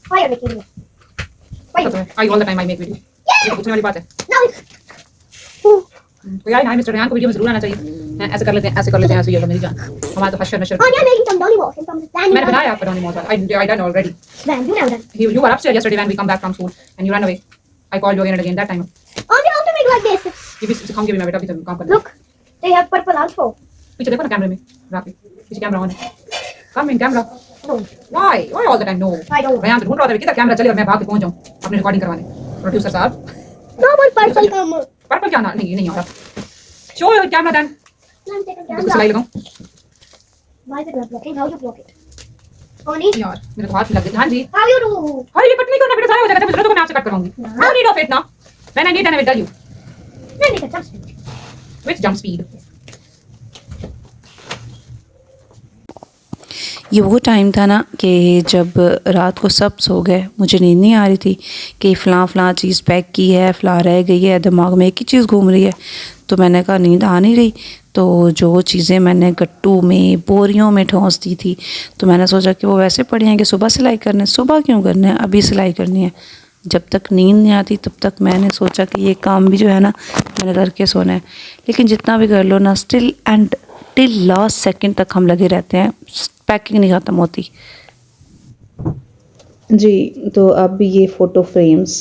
Why are you making video? I all the time I make video. ये तो पूछने वाली बात है। तो यार ना मिस्टर रेहान को वीडियो में जरूर आना चाहिए। ऐसे कर लेते हैं, ऐसे कर लेते हैं, ऐसे ये मेरी जान। हमारा तो हशर नशर। Oh, you're making some dolly walks and some standing. मैंने बनाया आपका Donny mall. I done already. When you know that. You were upstairs yesterday when we come back from school and you ran away. I called you again and again that time. Oh, you have to make like this. ये भी सिखाऊंगी मैं बेटा, अभी तो काम कर। Look, they have purple also. पीछे देखो ना कैमरे में, राफी। पीछे कैमरा ऑन है। Come in camera. No, Why? Why all the time? No. I don't. Rehan तो ढूंढ रहा था किधर कैमरा चले और मैं भाग के पहुंच जाऊं अपनी रिकॉर्डिंग करवाने। प्रोड्यूसर साहब। No, but purple come. Purple क्या ना नहीं नहीं आ रहा। Show your camera then. Let me take a इसको सिलाई camera. लगाऊं। Why is it not blocking? How you block it? Oni, यार मेरे तो हाथ लग गए। हाँ जी। how you do? अरे ये कट नहीं करना बेटा, सारा हो जाएगा। जब मैं आपसे cut कराऊंगी। How need of it now? When I need and I will tell you. Let me take a jump speed. Which jump speed? ये वो टाइम था ना कि जब रात को सब सो गए, मुझे नींद नहीं आ रही थी कि फ़लाँ चीज़ पैक की है, फ़लाँ रह गई है, दिमाग में एक ही चीज़ घूम रही है। तो मैंने कहा नींद आ नहीं रही, तो जो चीज़ें मैंने गट्टू में बोरियों में ठोंस दी थी, तो मैंने सोचा कि वो वैसे पड़ी हैं कि सुबह सिलाई करने। सुबह क्यों करने हैं, अभी सिलाई करनी है। जब तक नींद नहीं आती तब तक मैंने सोचा कि ये काम भी जो है ना मैंने करके सोना है। लेकिन जितना भी कर लो ना, still and till last second तक हम लगे रहते हैं, पैकिंग नहीं ख़त्म होती जी। तो अब ये फ़ोटो फ्रेम्स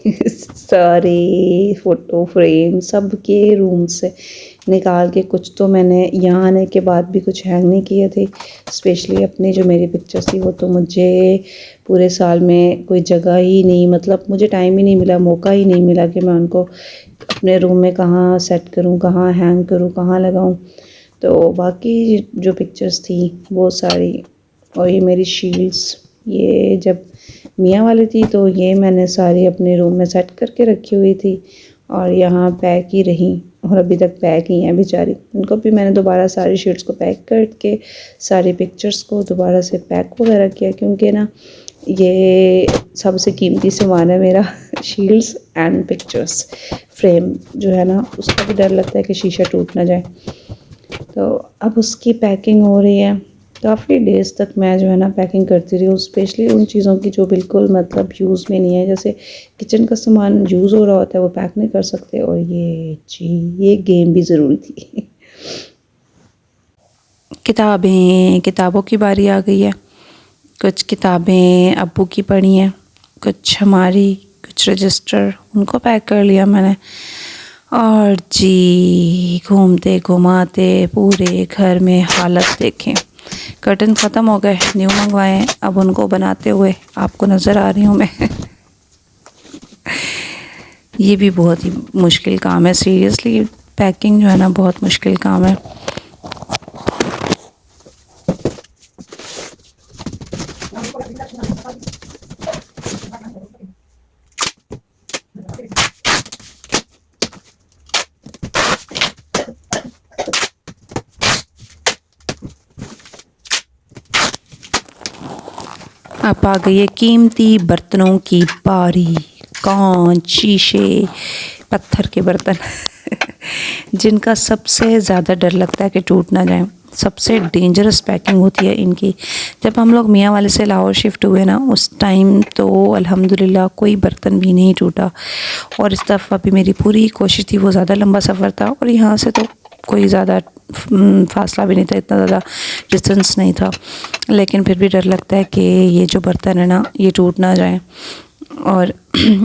सारे फ़ोटो फ्रेम सब के रूम से निकाल के, कुछ तो मैंने यहाँ आने के बाद भी कुछ हैंग नहीं किए थे। स्पेशली अपनी जो मेरी पिक्चर्स थी वो तो मुझे पूरे साल में कोई जगह ही नहीं, मतलब मुझे टाइम ही नहीं मिला, मौका ही नहीं मिला कि मैं उनको अपने रूम में कहाँ सेट करूँ, कहाँ हैंग करूँ, कहाँ लगाऊँ। तो बाकी जो पिक्चर्स थी वो सारी, और ये मेरी शील्ड्स, ये जब मियाँ वाली थी तो ये मैंने सारी अपने रूम में सेट करके रखी हुई थी और यहाँ पैक ही रही और अभी तक पैक ही हैं बेचारी। उनको भी मैंने दोबारा सारी शीट्स को पैक करके सारी पिक्चर्स को दोबारा से पैक वगैरह किया, क्योंकि ना ये सबसे कीमती सामान है मेरा शील्ड्स एंड पिक्चर्स फ्रेम जो है ना, उसका भी डर लगता है कि शीशा टूट ना जाए। तो अब उसकी पैकिंग हो रही है। काफ़ी डेज़ तक मैं जो है ना पैकिंग करती रही हूँ, स्पेशली उन चीज़ों की जो बिल्कुल मतलब यूज़ में नहीं है। जैसे किचन का सामान यूज़ हो रहा होता है वो पैक नहीं कर सकते, और ये गेम भी ज़रूरी थी। किताबों की बारी आ गई है। कुछ किताबें अब्बू की पढ़ी हैं, कुछ हमारी, कुछ रजिस्टर, उनको पैक कर लिया मैंने। और जी घूमते घुमाते पूरे घर में हालत देखें। कर्टन ख़त्म हो गए, न्यू मंगवाए, अब उनको बनाते हुए आपको नज़र आ रही हूँ मैं। ये भी बहुत ही मुश्किल काम है, सीरियसली पैकिंग जो है ना बहुत मुश्किल काम है। अब आ गई है कीमती बर्तनों की बारी। कांच, शीशे, पत्थर के बर्तन जिनका सबसे ज़्यादा डर लगता है कि टूट ना जाए। सबसे डेंजरस पैकिंग होती है इनकी। जब हम लोग मियाँ वाले से लाहौर शिफ्ट हुए ना, उस टाइम तो अल्हम्दुलिल्लाह कोई बर्तन भी नहीं टूटा। और इस दफ़ा भी मेरी पूरी कोशिश थी, वो ज़्यादा लंबा सफ़र था और यहाँ से तो कोई ज़्यादा फासला भी नहीं था, इतना ज़्यादा डिस्टेंस नहीं था, लेकिन फिर भी डर लगता है कि ये जो बर्तन है ना ये टूट ना जाए। और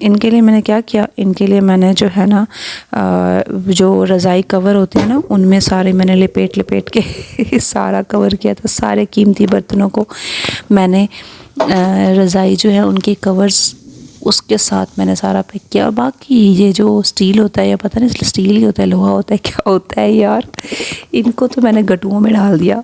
इनके लिए मैंने क्या किया, इनके लिए मैंने जो है ना जो रज़ाई कवर होते हैं ना, उनमें सारे मैंने लपेट के सारा कवर किया था। सारे कीमती बर्तनों को मैंने रज़ाई जो है उनके कवर्स उसके साथ मैंने सारा पैक किया। और बाकी ये जो स्टील होता है, या पता नहीं स्टील ही होता है, लोहा होता है, क्या होता है यार, इनको तो मैंने गटुओं में डाल दिया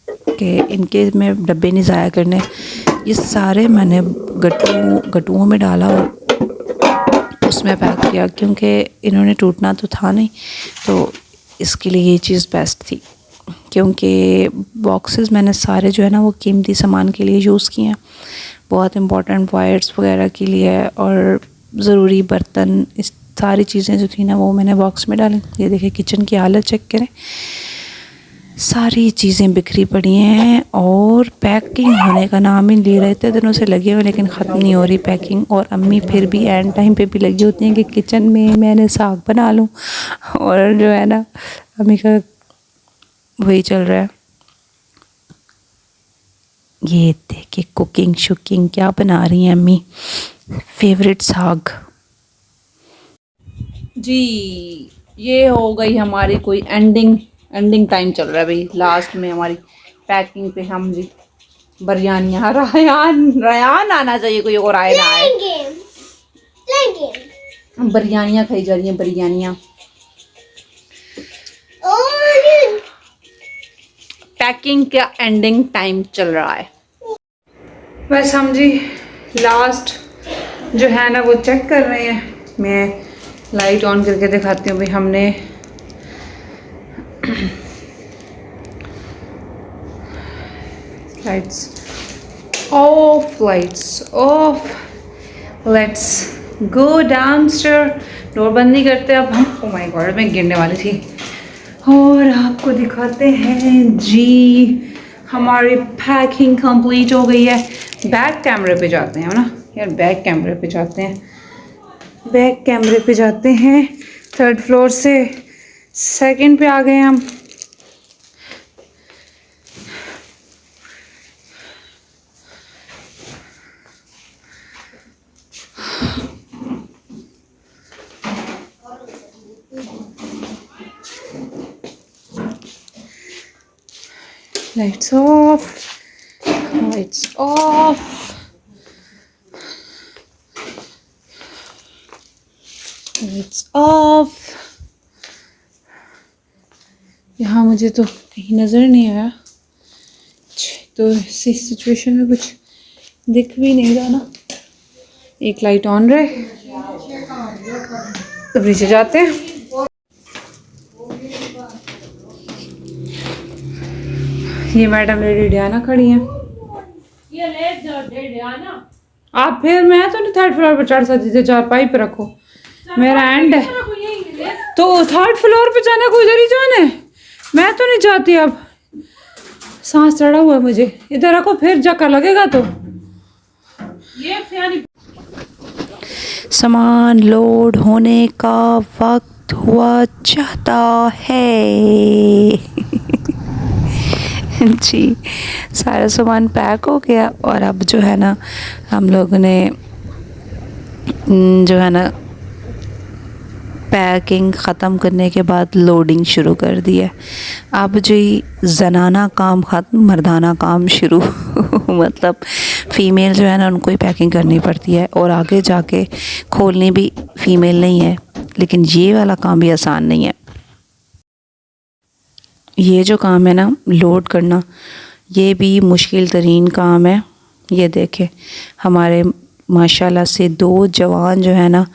कि इनके में डब्बे नहीं ज़ाया करने। ये सारे मैंने गटुओं में डाला और उसमें पैक किया, क्योंकि इन्होंने टूटना तो था नहीं, तो इसके लिए ये चीज़ बेस्ट थी। क्योंकि बॉक्सेस मैंने सारे जो है ना वो कीमती सामान के लिए यूज़ किए हैं, बहुत इम्पोर्टेंट वायर्स वगैरह के लिए, और ज़रूरी बर्तन, इस सारी चीज़ें जो थी ना वो मैंने बॉक्स में डाली। ये देखिए किचन की हालत चेक करें, सारी चीज़ें बिखरी पड़ी हैं और पैकिंग होने का नाम ही ले रहे थे, दिनों से लगे हुए, लेकिन ख़त्म नहीं हो रही पैकिंग। और अम्मी फिर भी एंड टाइम पे भी लगी होती हैं कि किचन में मैंने साग बना लूँ, और जो है ना अम्मी का वही चल रहा है। ये देखिए कुकिंग शुकिंग क्या बना रही हैं अम्मी, फेवरेट साग। जी ये हो गई हमारी कोई एंडिंग टाइम चल रहा है भाई। लास्ट में हमारी पैकिंग पे हम जी बिरयानियाँ, रयान आना चाहिए, कोई और आए ना आए। बिरयानियाँ खाई जा रही हैं, बिरयानियाँ। पैकिंग का एंडिंग टाइम चल रहा है। बस हम जी लास्ट जो है ना वो चेक कर रहे हैं। मैं लाइट ऑन करके दिखाती हूँ भाई। हमने lights off, let's go downstair. Door बंद नहीं करते अब हम। ओ माय गॉड, मैं गिरने वाली थी। और आपको दिखाते हैं जी हमारी पैकिंग कंप्लीट हो गई है। बैक कैमरे पे जाते हैं ना यार, बैक कैमरे पे जाते हैं, बैक कैमरे पे जाते हैं। 3rd फ्लोर से 2nd पे आ गए हम। Lights off, lights off. Lights off. यहाँ मुझे तो कहीं नज़र नहीं आया, तो इसी सिचुएशन में कुछ दिख भी नहीं रहा ना। एक लाइट ऑन रहे तो नीचे जाते हैं। ये मैडम लेडी डियाना खड़ी हैं। ये ले जाओ दे डियाना। आप फिर, मैं तो नहीं 3rd फ्लोर पे चढ़ सकती थी, 4 पे रखो, मेरा एंड है। तो 3rd फ्लोर पे जाना कोई इधर ही जाना है, मैं तो नहीं जाती। अब सांस चढ़ा हुआ है मुझे, इधर रखो फिर चक्कर लगेगा तो। ये सामान लोड होने का वक्त हुआ चाहता है जी सारा सामान पैक हो गया। और अब जो है ना हम लोगों ने जो है ना पैकिंग ख़त्म करने के बाद लोडिंग शुरू कर दी है। अब जी जनाना काम ख़त्म, मर्दाना काम शुरू मतलब फ़ीमेल जो है ना उनको ही पैकिंग करनी पड़ती है, और आगे जाके खोलनी भी फ़ीमेल नहीं है। लेकिन ये वाला काम भी आसान नहीं है। ये जो काम है ना लोड करना, ये भी मुश्किल तरीन काम है। ये देखें हमारे माशाल्लाह से 2 जवान जो है ना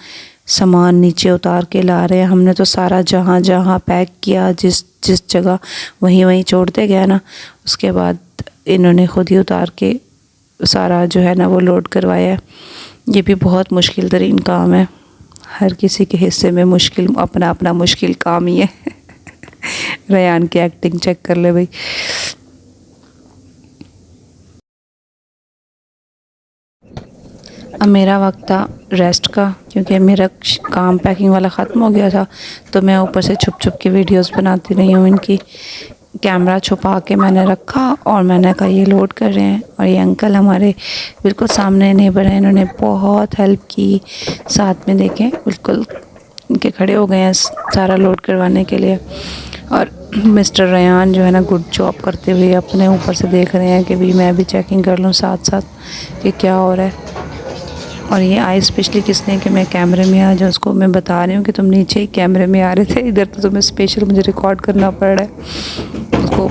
सामान नीचे उतार के ला रहे हैं। हमने तो सारा जहाँ जहाँ पैक किया, जिस जिस जगह वहीं वहीं छोड़ते गए ना, उसके बाद इन्होंने खुद ही उतार के सारा जो है ना वो लोड करवाया है। ये भी बहुत मुश्किल तरीन काम है, हर किसी के हिस्से में मुश्किल अपना अपना मुश्किल काम ही है। रेयान की एक्टिंग चेक कर ले भाई। अब मेरा वक्त था रेस्ट का, क्योंकि मेरा काम पैकिंग वाला ख़त्म हो गया था, तो मैं ऊपर से छुप छुप के वीडियोस बनाती रही हूँ इनकी। कैमरा छुपा के मैंने रखा और मैंने कहा ये लोड कर रहे हैं। और ये अंकल हमारे बिल्कुल सामने नेबर हैं, इन्होंने बहुत हेल्प की। साथ में देखें बिल्कुल इनके खड़े हो गए हैं सारा लोड करवाने के लिए। और मिस्टर रेयान जो है ना गुड जॉब करते हुए अपने ऊपर से देख रहे हैं कि भी मैं भी चेकिंग कर लूँ साथ साथ कि क्या हो रहा है। और ये आई स्पेशली किसने कि मैं कैमरे में आ जाऊँ, उसको मैं बता रही हूँ कि तुम नीचे ही कैमरे में आ रहे थे, इधर तो तुम्हें स्पेशल मुझे रिकॉर्ड करना पड़ रहा है। उसको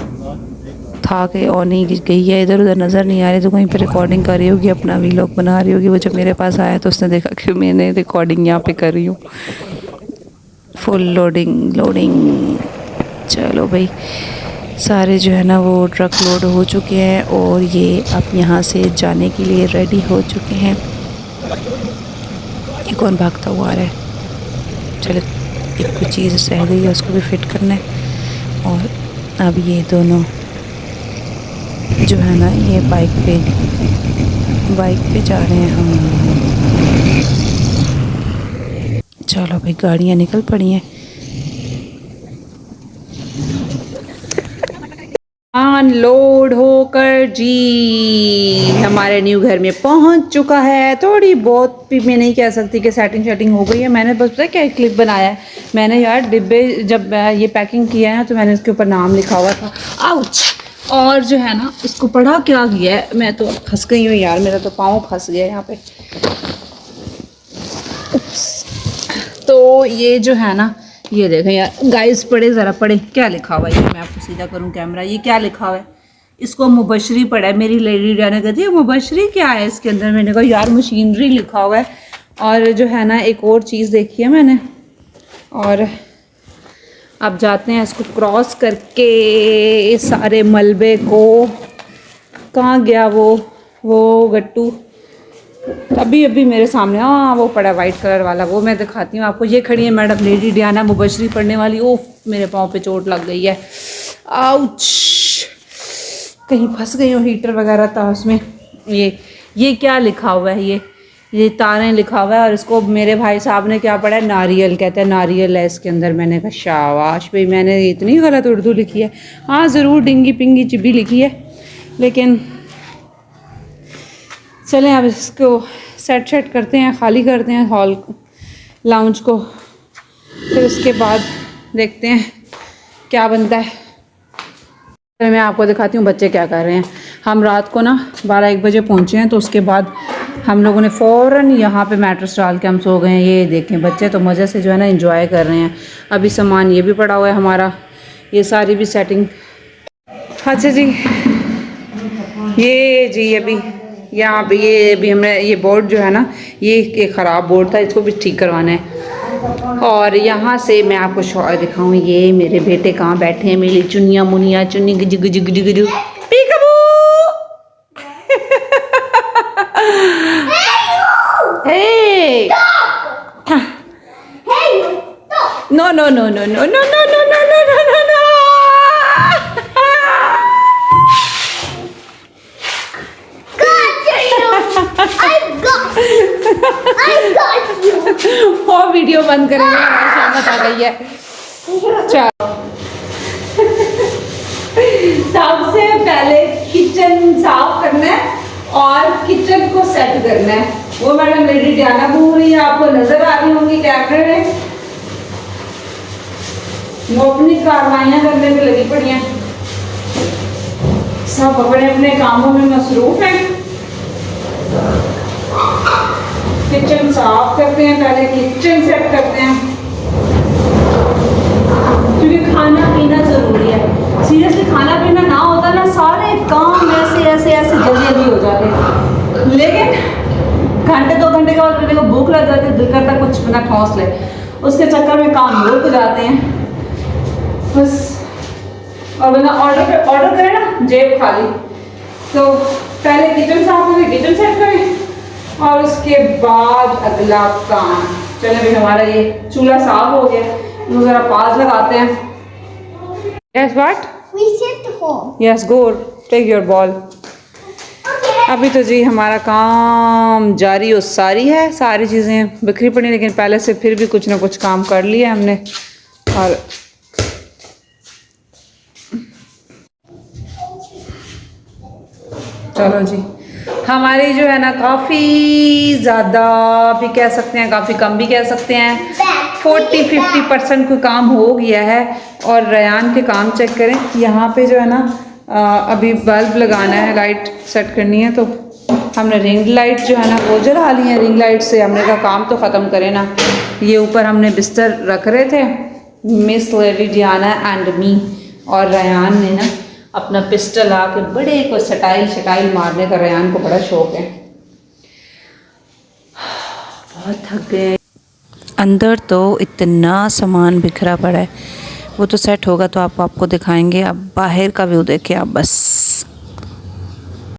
था कि और नहीं गई है, इधर उधर नज़र नहीं आ रही, तो कहीं पे रिकॉर्डिंग कर रही होगी, अपना व्लॉग बना रही होगी। वो जब मेरे पास आया तो उसने देखा कि मैंने रिकॉर्डिंग यहाँ पे कर रही हूँ। Full loading. चलो भाई, सारे जो है ना वो ट्रक लोड हो चुके हैं और ये अब यहाँ से जाने के लिए रेडी हो चुके हैं। ये कौन भागता हुआ आ रहा है? चलो, एक कोई चीज़ रह गई है उसको भी फिट करना है। और अब ये दोनों जो है ना ये बाइक पे जा रहे हैं हम। चलो भाई, गाड़ियाँ निकल पड़ी हैं। अनलोड होकर जी हमारे न्यू घर में पहुंच चुका है। थोड़ी बहुत भी मैं नहीं कह सकती कि सेटिंग हो गई है। मैंने बस पता क्या क्लिप बनाया है मैंने यार, डिब्बे जब ये पैकिंग किया है तो मैंने इसके ऊपर नाम लिखा हुआ था, आउच। और जो है ना इसको पढ़ा क्या गया है, मैं तो फंस गई हूँ यार, मेरा तो पाँव फंस गया यहाँ पे। तो ये जो है ना, ये देखें यार गाइस, पढ़े ज़रा पढ़े क्या लिखा हुआ है। ये मैं आपको सीधा करूं कैमरा, ये क्या लिखा हुआ है, इसको मुबशरी पढ़ा है। मेरी लेडी जाने कहती है मुबशरी क्या है इसके अंदर, मैंने कहा यार मशीनरी लिखा हुआ है। और जो है ना एक और चीज़ देखी है मैंने, और अब जाते हैं इसको क्रॉस करके इस सारे मलबे को। कहाँ गया वो गट्टू, अभी मेरे सामने, हाँ वो पड़ा वाइट कलर वाला, वो मैं दिखाती हूँ आपको। ये खड़ी है मैडम लेडी डियाना मुबशरी पढ़ने वाली। ओह मेरे पाँव पे चोट लग गई है, आउच, कहीं फंस गई हूँ, हीटर वगैरह था उसमें। ये क्या लिखा हुआ है, ये तारें लिखा हुआ है। और इसको मेरे भाई साहब ने क्या पढ़ा है, नारियल कहते हैं, नारियल है इसके अंदर। मैंने कहा शाबाश भाई, मैंने इतनी गलत उर्दू लिखी है। हाँ ज़रूर डिंगी पिंगी चिब्बी लिखी है, लेकिन चलें अब इसको सेट करते हैं, खाली करते हैं हॉल लाउंज को, फिर उसके बाद देखते हैं क्या बनता है। मैं आपको दिखाती हूँ बच्चे क्या कर रहे हैं। हम रात को ना 12-1 बजे पहुँचे हैं, तो उसके बाद हम लोगों ने फ़ौरन यहाँ पे मैट्रेस डाल के हम सो गए हैं। ये देखें बच्चे तो मज़े से जो है ना एंजॉय कर रहे हैं। अभी सामान ये भी पड़ा हुआ है हमारा, ये सारी भी सेटिंग। अच्छा जी, ये जी अभी यहाँ पे ये भी हमने, ये बोर्ड जो है ना ये एक ख़राब बोर्ड था, इसको भी ठीक करवाना है। और यहाँ से मैं आपको शॉर्ट दिखाऊँ, ये मेरे बेटे कहाँ बैठे हैं, मेरी चुनिया मुनिया, चुन्नी गिजु गिजु गिजु गिजु peekaboo. Hey no no no no no no no no no no no no. वो वीडियो बंद करेंगे, शामत आ गई है। चलो सबसे पहले किचन साफ करना है और किचन को सेट करना है। वो मैडम लेडी डियाना घूम रही है, आपको नजर आ रही होंगी कैमरे में। वो अपनी कार्रवाइयाँ करने में लगी पड़ी हैं, सब अपने अपने कामों में मसरूफ हैं। किचन साफ करते हैं, पहले किचन सेट करते हैं, क्योंकि खाना पीना जरूरी है। सीरियसली खाना पीना ना होता ना, सारे काम ऐसे जल्दी हो जाते हैं। लेकिन घंटे 2 घंटे के बाद मेरे को भूख लग जाती है, दिल करता कुछ बिना ठौंस ले, उसके चक्कर में काम रुक जाते हैं बस। और बिना ऑर्डर करें ना जेब खाली। तो पहले किचन साफ करें, किचन सेट करें और उसके बाद अगला काम। चले भाई, हमारा ये चूल्हा साफ हो गया, तो ज़रा पास लगाते हैं। Yes what? We shift home. Yes go take your ball. अभी तो जी हमारा काम जारी और सारी है, सारी चीज़ें बिखरी पड़ी, लेकिन पहले से फिर भी कुछ ना कुछ काम कर लिया हमने। और चलो जी, हमारी जो है ना काफ़ी ज़्यादा भी कह सकते हैं, काफ़ी कम भी कह सकते हैं, 40-50% कोई काम हो गया है। और रयान के काम चेक करें, यहाँ पे जो है ना अभी बल्ब लगाना है, लाइट सेट करनी है, तो हमने रिंग लाइट जो है ना वो जला ली है। रिंग लाइट से हमने कहा काम तो ख़त्म करें ना। ये ऊपर हमने बिस्तर रख रहे थे, miss lady Diana and me, और रयान ने ना अपना पिस्टल आके बड़े को सटाइल मारने का रयान को बड़ा शौक है। बहुत थक गए। अंदर तो इतना सामान बिखरा पड़ा है, वो तो सेट होगा तो आपको दिखाएंगे। अब बाहर का व्यू देखिए आप बस।